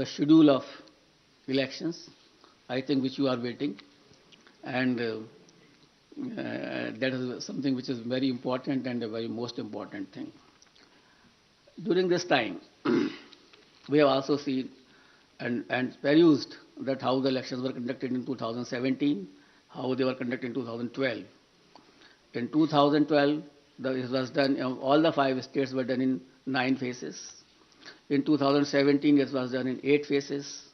the schedule of elections, I think, which you are waiting, and that is something which is very important and a very most important thing. During this time, we have also seen and perused that how the elections were conducted in 2017, how they were conducted in 2012. In 2012, it was done, all the 5 states were done in 9 phases. In 2017, it was done in 8 phases.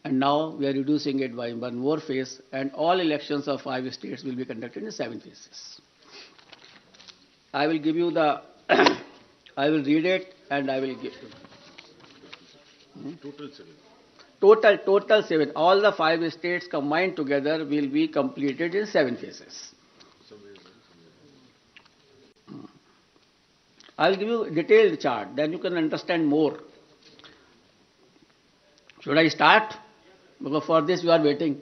And now we are reducing it by one more phase, and all elections of 5 states will be conducted in 7 phases. I will give you the, I will read it and I will give Total 7. total 7. All the 5 states combined together will be completed in 7 phases. I will give you a detailed chart, then you can understand more. Should I start? Because for this you are waiting.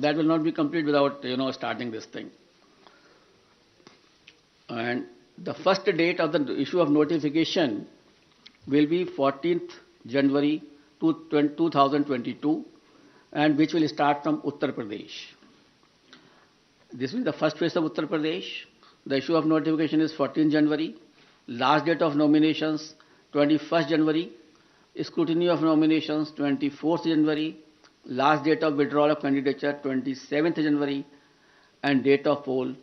That will not be complete without, starting this thing. And the first date of the issue of notification will be 14th January 2022, and which will start from Uttar Pradesh. This will be the first phase of Uttar Pradesh. The issue of notification is 14th January. Last date of nominations 21st January. Scrutiny of nominations 24th January. Last date of withdrawal of candidature 27th January. And date of poll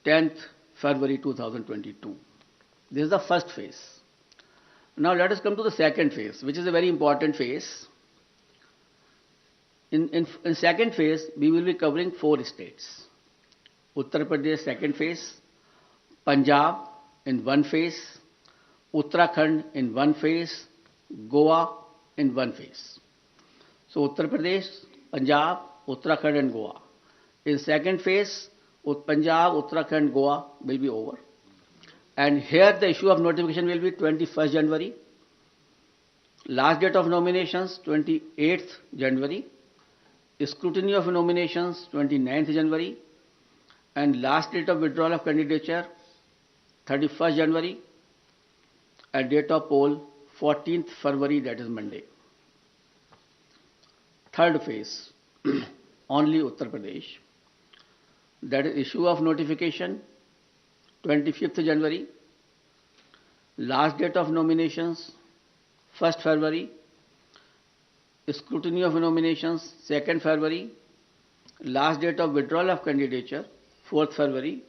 10th February 2022. This is the first phase. Now let us come to the second phase, which is a very important phase. In second phase, we will be covering 4 states. Uttar Pradesh, second phase. Punjab in 1 phase. Uttarakhand in 1 phase. Goa in 1 phase. So Uttar Pradesh, Punjab, Uttarakhand and Goa. In second phase, Punjab, Uttarakhand, Goa will be over. And here the issue of notification will be 21st January. Last date of nominations 28th January. Scrutiny of nominations 29th January. And last date of withdrawal of candidature 31st January. And date of poll 14th February, that is Monday. Third phase, only Uttar Pradesh. That is issue of notification 25th January. Last date of nominations 1st February. Scrutiny of nominations 2nd February. Last date of withdrawal of candidature 4th February.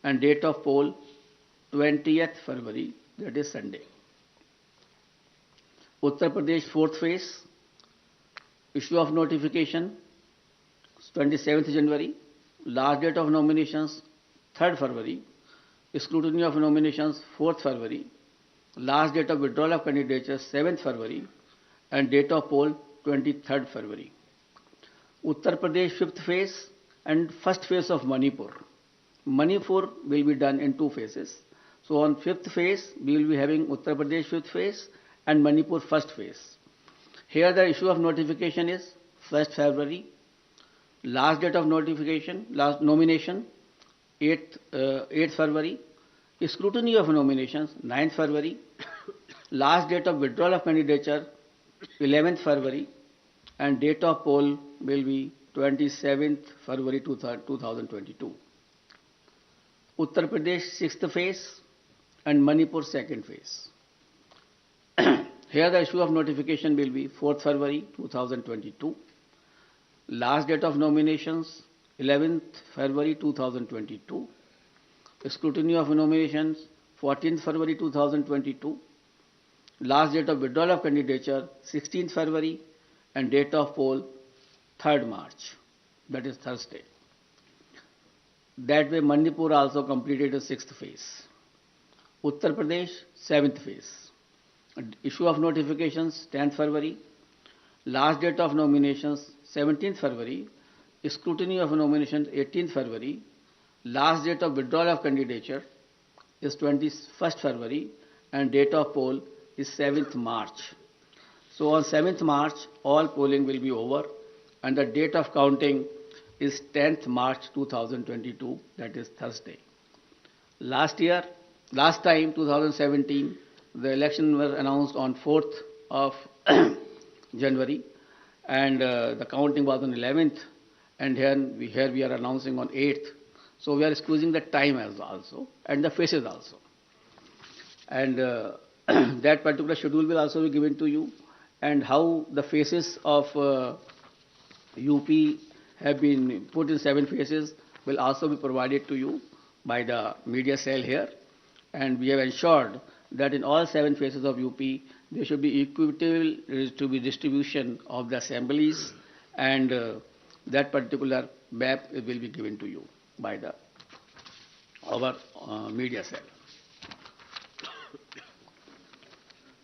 And date of poll 20th February, that is Sunday. Uttar Pradesh, 4th phase. Issue of notification 27th January. Last date of nominations 3rd February. Scrutiny of nominations 4th February. Last date of withdrawal of candidature 7th February. And date of poll 23rd February. Uttar Pradesh, 5th phase and first phase of Manipur. Manipur will be done in 2 phases. So on 5th phase, we will be having Uttar Pradesh 5th phase and Manipur 1st phase. Here the issue of notification is 1st February. Last date of notification, last nomination 8th February. Scrutiny of nominations 9th February. Last date of withdrawal of candidature 11th February. And date of poll will be 27th February 2022. Uttar Pradesh 6th phase and Manipur 2nd phase. Here the issue of notification will be 4th February 2022. Last date of nominations 11th February 2022. Scrutiny of nominations 14th February 2022. Last date of withdrawal of candidature 16th February and date of poll 3rd March, that is Thursday. That way Manipur also completed the 6th phase. Uttar Pradesh 7th phase. Issue of notifications 10th February. Last date of nominations 17th February. Scrutiny of nominations 18th February. Last date of withdrawal of candidature is 21st February and date of poll is 7th March. So on 7th March all polling will be over and the date of counting is 10th March 2022, that is Thursday. Last time 2017, the election was announced on 4th of January, and the counting was on 11th, and here we are announcing on 8th. So we are squeezing the time as also, and the faces also. And that particular schedule will also be given to you, and how the faces of UP have been put in 7 phases will also be provided to you by the media cell here. And we have ensured that in all 7 phases of UP, there should be equitable distribution of the assemblies, and that particular map will be given to you by our media cell.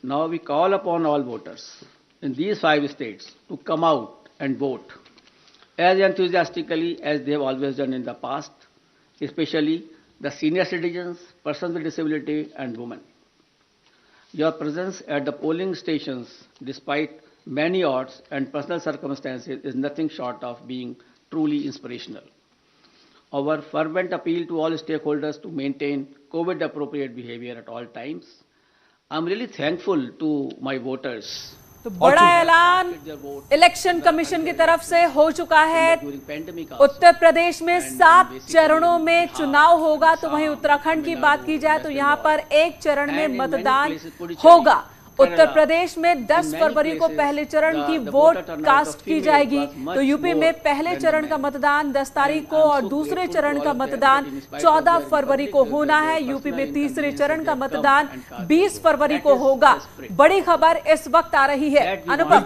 Now we call upon all voters in these 5 states to come out and vote as enthusiastically as they have always done in the past, especially the senior citizens, persons with disability, and women. Your presence at the polling stations, despite many odds and personal circumstances, is nothing short of being truly inspirational. Our fervent appeal to all stakeholders to maintain COVID-appropriate behavior at all times. I'm really thankful to my voters. तो बड़ा ऐलान election commission की तरफ से हो चुका है। उत्तर प्रदेश में 7 चरणों में चुनाव होगा, तो वहीं उत्तराखंड की बात की जाए तो यहां पर 1 चरण में मतदान होगा। उत्तर प्रदेश में 10 फरवरी को पहले चरण की वोट कास्ट की जाएगी, तो यूपी में पहले चरण का मतदान 10 तारीख को और दूसरे चरण का मतदान 14 फरवरी को होना है। यूपी में तीसरे चरण का मतदान 20 फरवरी को होगा। बड़ी खबर इस वक्त आ रही है, अनुपम।